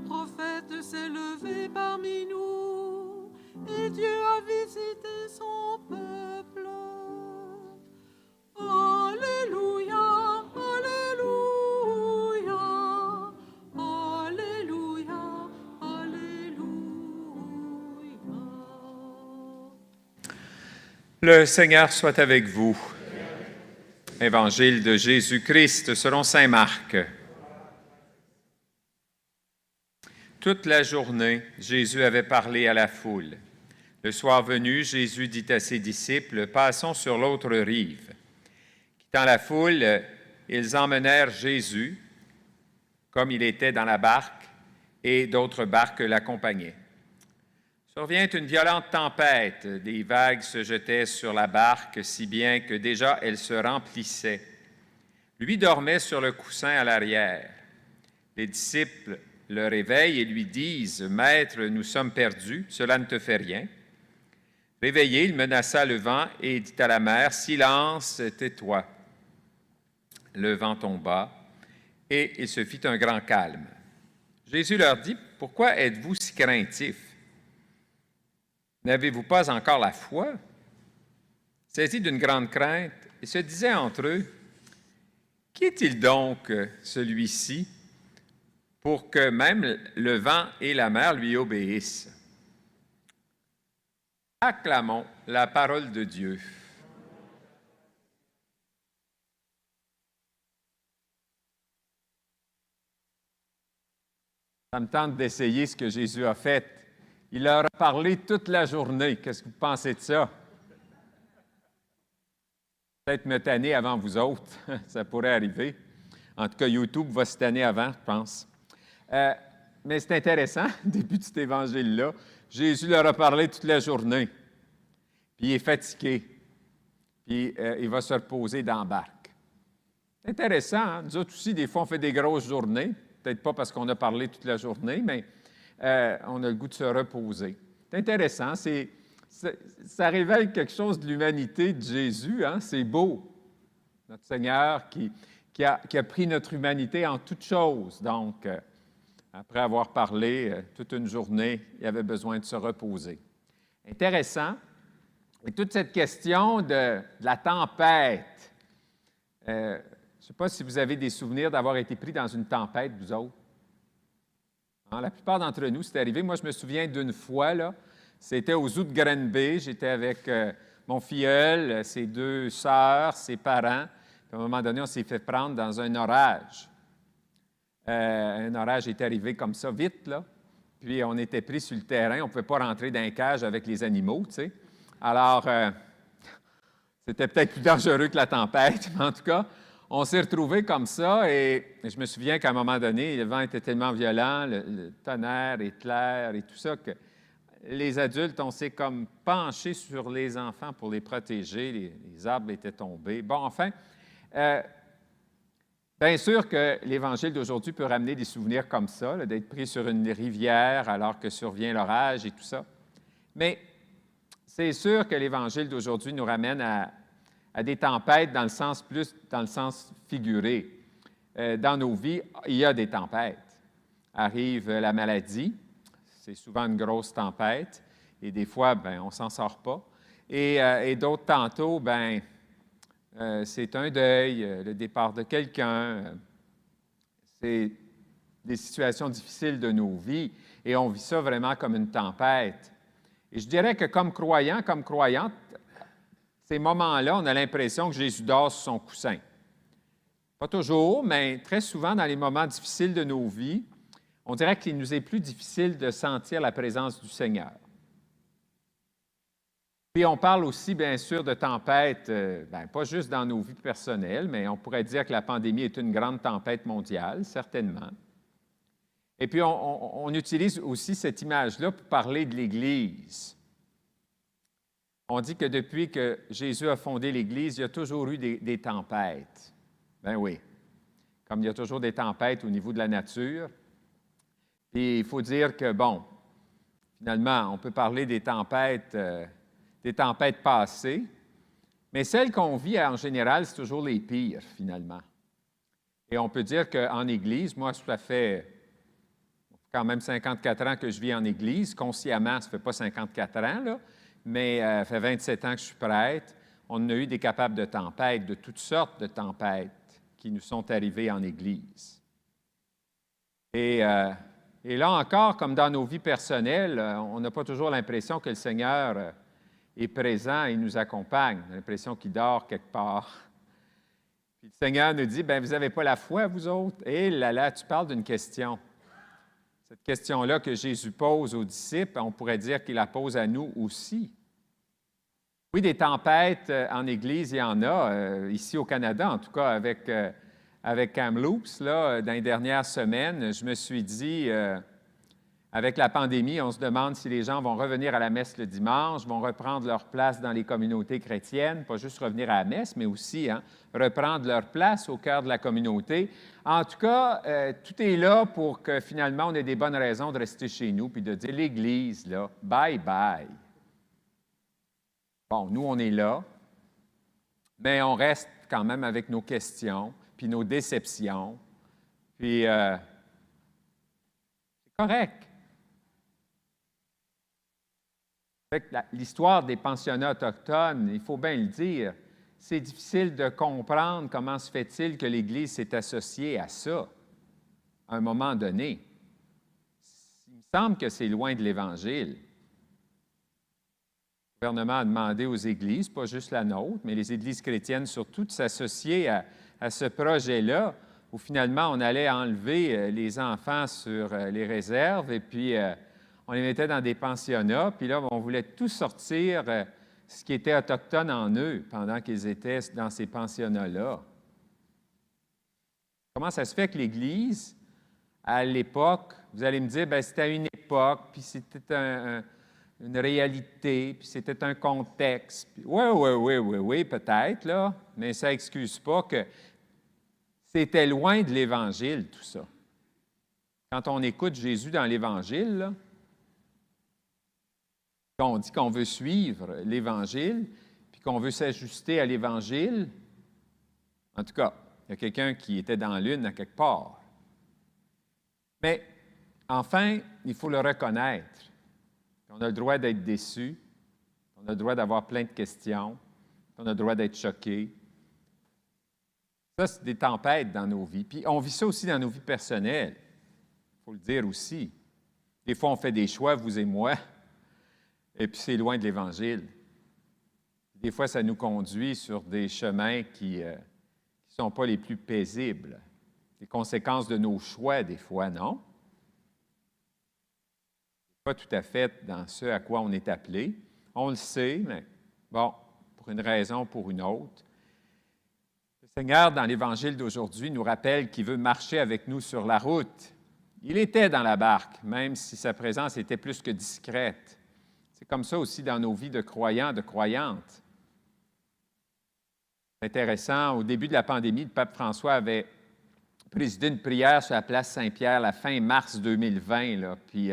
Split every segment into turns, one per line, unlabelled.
prophète s'est levé parmi nous, et Dieu a visité son peuple. Alléluia, Alléluia, Alléluia, Alléluia.
Le Seigneur soit avec vous. Évangile de Jésus-Christ selon saint Marc. Toute la journée, Jésus avait parlé à la foule. Le soir venu, Jésus dit à ses disciples, « Passons sur l'autre rive. » Quittant la foule, ils emmenèrent Jésus, comme il était dans la barque, et d'autres barques l'accompagnaient. Survient une violente tempête. Des vagues se jetaient sur la barque, si bien que déjà elle se remplissait. Lui dormait sur le coussin à l'arrière. Les disciples le réveillent et lui disent, « Maître, nous sommes perdus, cela ne te fait rien. » Réveillé, il menaça le vent et dit à la mer, « Silence, tais-toi. » Le vent tomba et il se fit un grand calme. Jésus leur dit, « Pourquoi êtes-vous si craintifs? N'avez-vous pas encore la foi? » Saisis d'une grande crainte, ils se disaient entre eux, « Qui est-il donc, celui-ci, pour que même le vent et la mer lui obéissent? » Acclamons la parole de Dieu. Ça me tente d'essayer ce que Jésus a fait. Il leur a parlé toute la journée. Qu'est-ce que vous pensez de ça? Peut-être me tanner avant vous autres. Ça pourrait arriver. En tout cas, YouTube va se tanner avant, je pense. Mais c'est intéressant, au début de cet évangile-là, Jésus leur a parlé toute la journée. Puis il est fatigué. Puis il va se reposer dans la barque. C'est intéressant, hein? Nous autres aussi, des fois, on fait des grosses journées. Peut-être pas parce qu'on a parlé toute la journée, mais on a le goût de se reposer. C'est intéressant. Ça révèle quelque chose de l'humanité de Jésus. Hein? C'est beau. Notre Seigneur qui a pris notre humanité en toutes choses. Donc, après avoir parlé toute une journée, il avait besoin de se reposer. Intéressant. Et toute cette question de la tempête. Je ne sais pas si vous avez des souvenirs d'avoir été pris dans une tempête, vous autres. Hein, la plupart d'entre nous, c'est arrivé. Moi, je me souviens d'une fois, là, c'était aux Zoos de Granby. J'étais avec mon filleul, ses deux sœurs, ses parents. Puis à un moment donné, on s'est fait prendre dans un orage. Un orage est arrivé comme ça, vite, là. Puis on était pris sur le terrain. On ne pouvait pas rentrer dans un cage avec les animaux, tu sais. Alors, c'était peut-être plus dangereux que la tempête, mais en tout cas, on s'est retrouvés comme ça et je me souviens qu'à un moment donné, le vent était tellement violent, le tonnerre éclair et tout ça, que les adultes, on s'est comme penchés sur les enfants pour les protéger. Les arbres étaient tombés. Bon, enfin, bien sûr que l'Évangile d'aujourd'hui peut ramener des souvenirs comme ça, là, d'être pris sur une rivière alors que survient l'orage et tout ça. Mais c'est sûr que l'Évangile d'aujourd'hui nous ramène à des tempêtes dans le sens figuré. Dans nos vies, il y a des tempêtes. Arrive la maladie, c'est souvent une grosse tempête, et des fois, bien, on ne s'en sort pas. Et d'autres tantôt, bien, c'est un deuil, le départ de quelqu'un. C'est des situations difficiles de nos vies, et on vit ça vraiment comme une tempête. Et je dirais que comme croyant, comme croyante, ces moments-là, on a l'impression que Jésus dort sur son coussin. Pas toujours, mais très souvent dans les moments difficiles de nos vies, on dirait qu'il nous est plus difficile de sentir la présence du Seigneur. Puis on parle aussi, bien sûr, de tempêtes, pas juste dans nos vies personnelles, mais on pourrait dire que la pandémie est une grande tempête mondiale, certainement. Et puis on utilise aussi cette image-là pour parler de l'Église. On dit que depuis que Jésus a fondé l'Église, il y a toujours eu des tempêtes. Ben oui, comme il y a toujours des tempêtes au niveau de la nature. Puis il faut dire que, bon, finalement, on peut parler des tempêtes passées, mais celles qu'on vit en général, c'est toujours les pires, finalement. Et on peut dire qu'en Église, moi, ça fait quand même 54 ans que je vis en Église. Consciemment, ça ne fait pas 54 ans, là, mais ça fait 27 ans que je suis prêtre. On a eu des capables de tempêtes, de toutes sortes de tempêtes qui nous sont arrivées en Église. Et là encore, comme dans nos vies personnelles, on n'a pas toujours l'impression que le Seigneur est présent et nous accompagne. On a l'impression qu'il dort quelque part. Puis le Seigneur nous dit, « Bien, vous n'avez pas la foi, vous autres? » Et là, tu parles d'une question. Cette question-là que Jésus pose aux disciples, on pourrait dire qu'il la pose à nous aussi. Oui, des tempêtes en Église, il y en a, ici au Canada, en tout cas avec Kamloops, là, dans les dernières semaines. Je me suis dit, avec la pandémie, on se demande si les gens vont revenir à la messe le dimanche, vont reprendre leur place dans les communautés chrétiennes, pas juste revenir à la messe, mais aussi reprendre leur place au cœur de la communauté. En tout cas, tout est là pour que finalement on ait des bonnes raisons de rester chez nous puis de dire l'Église, là, bye bye. Bon, nous, on est là, mais on reste quand même avec nos questions, puis nos déceptions, puis c'est correct. L'histoire des pensionnats autochtones, il faut bien le dire, c'est difficile de comprendre comment se fait-il que l'Église s'est associée à ça à un moment donné. Il me semble que c'est loin de l'Évangile. Le gouvernement a demandé aux Églises, pas juste la nôtre, mais les Églises chrétiennes surtout, de s'associer à ce projet-là, où finalement on allait enlever les enfants sur les réserves et puis on les mettait dans des pensionnats, puis là, on voulait tout sortir ce qui était autochtone en eux pendant qu'ils étaient dans ces pensionnats-là. Comment ça se fait que l'Église, à l'époque, vous allez me dire, bien, c'était à une époque, puis c'était une réalité, puis c'était un contexte. Oui, peut-être, là, mais ça n'excuse pas que c'était loin de l'Évangile, tout ça. Quand on écoute Jésus dans l'Évangile, là, quand on dit qu'on veut suivre l'Évangile, puis qu'on veut s'ajuster à l'Évangile, en tout cas, il y a quelqu'un qui était dans l'une à quelque part. Mais enfin, il faut le reconnaître. On a le droit d'être déçu, on a le droit d'avoir plein de questions, on a le droit d'être choqué. Ça, c'est des tempêtes dans nos vies. Puis on vit ça aussi dans nos vies personnelles. Il faut le dire aussi. Des fois, on fait des choix, vous et moi, et puis c'est loin de l'Évangile. Des fois, ça nous conduit sur des chemins qui ne sont pas les plus paisibles. Les conséquences de nos choix, des fois, non? Pas tout à fait dans ce à quoi on est appelé. On le sait, mais bon, pour une raison ou pour une autre. Le Seigneur, dans l'Évangile d'aujourd'hui, nous rappelle qu'il veut marcher avec nous sur la route. Il était dans la barque, même si sa présence était plus que discrète. C'est comme ça aussi dans nos vies de croyants, de croyantes. C'est intéressant, au début de la pandémie, le pape François avait présidé une prière sur la place Saint-Pierre la fin mars 2020, là, puis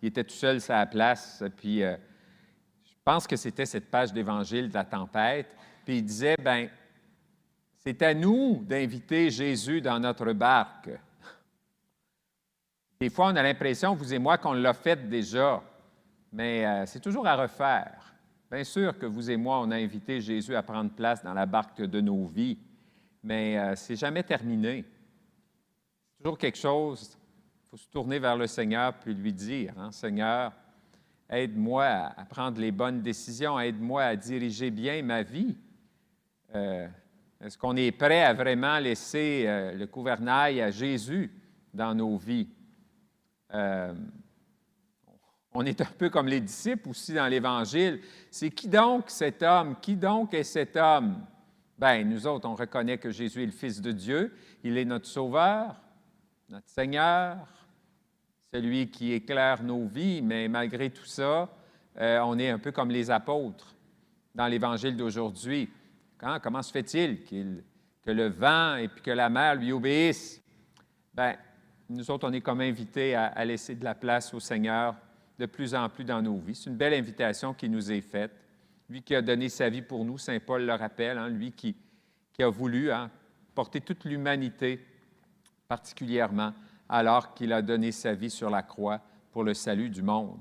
il était tout seul sur la place, puis je pense que c'était cette page d'Évangile de la tempête, puis il disait, bien, c'est à nous d'inviter Jésus dans notre barque. Des fois, on a l'impression, vous et moi, qu'on l'a fait déjà, mais c'est toujours à refaire. Bien sûr que vous et moi, on a invité Jésus à prendre place dans la barque de nos vies, mais c'est jamais terminé. C'est toujours quelque chose. Il faut se tourner vers le Seigneur puis lui dire, « Seigneur, aide-moi à prendre les bonnes décisions, aide-moi à diriger bien ma vie. » Est-ce qu'on est prêt à vraiment laisser le gouvernail à Jésus dans nos vies? On est un peu comme les disciples aussi dans l'Évangile. C'est qui donc cet homme? Qui donc est cet homme? Bien, nous autres, on reconnaît que Jésus est le Fils de Dieu. Il est notre Sauveur, notre Seigneur, celui qui éclaire nos vies, mais malgré tout ça, on est un peu comme les apôtres dans l'Évangile d'aujourd'hui. Comment se fait-il que le vent et puis que la mer lui obéissent? Bien, nous autres, on est comme invités à laisser de la place au Seigneur de plus en plus dans nos vies. C'est une belle invitation qui nous est faite. Lui qui a donné sa vie pour nous, saint Paul le rappelle, lui qui a voulu porter toute l'humanité, particulièrement alors qu'il a donné sa vie sur la croix pour le salut du monde.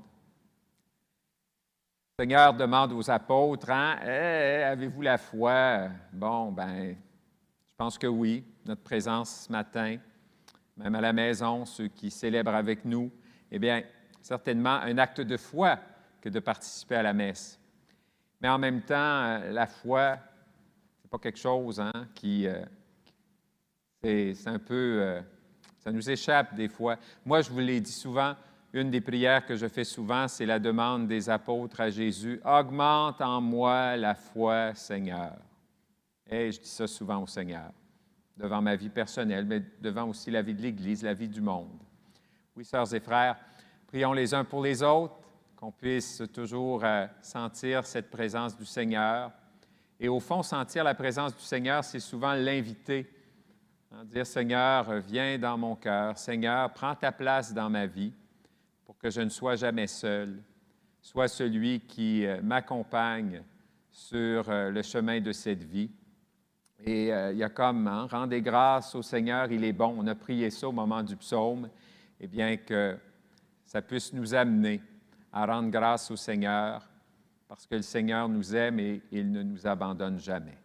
Le Seigneur demande aux apôtres, hein, avez-vous la foi? Bon, ben, je pense que oui. Notre présence ce matin, même à la maison, ceux qui célèbrent avec nous, eh bien, certainement un acte de foi que de participer à la messe. Mais en même temps, la foi, c'est pas quelque chose qui... c'est un peu... ça nous échappe des fois. Moi, je vous l'ai dit souvent, une des prières que je fais souvent, c'est la demande des apôtres à Jésus, « Augmente en moi la foi, Seigneur. » Et je dis ça souvent au Seigneur, devant ma vie personnelle, mais devant aussi la vie de l'Église, la vie du monde. Oui, sœurs et frères, prions les uns pour les autres, qu'on puisse toujours sentir cette présence du Seigneur. Et au fond, sentir la présence du Seigneur, c'est souvent l'inviter. Dire, Seigneur, viens dans mon cœur. Seigneur, prends ta place dans ma vie pour que je ne sois jamais seul. Sois celui qui m'accompagne sur le chemin de cette vie. Et il y a comme, rendez grâce au Seigneur, il est bon. On a prié ça au moment du psaume. Eh bien, que ça puisse nous amener à rendre grâce au Seigneur parce que le Seigneur nous aime et il ne nous abandonne jamais.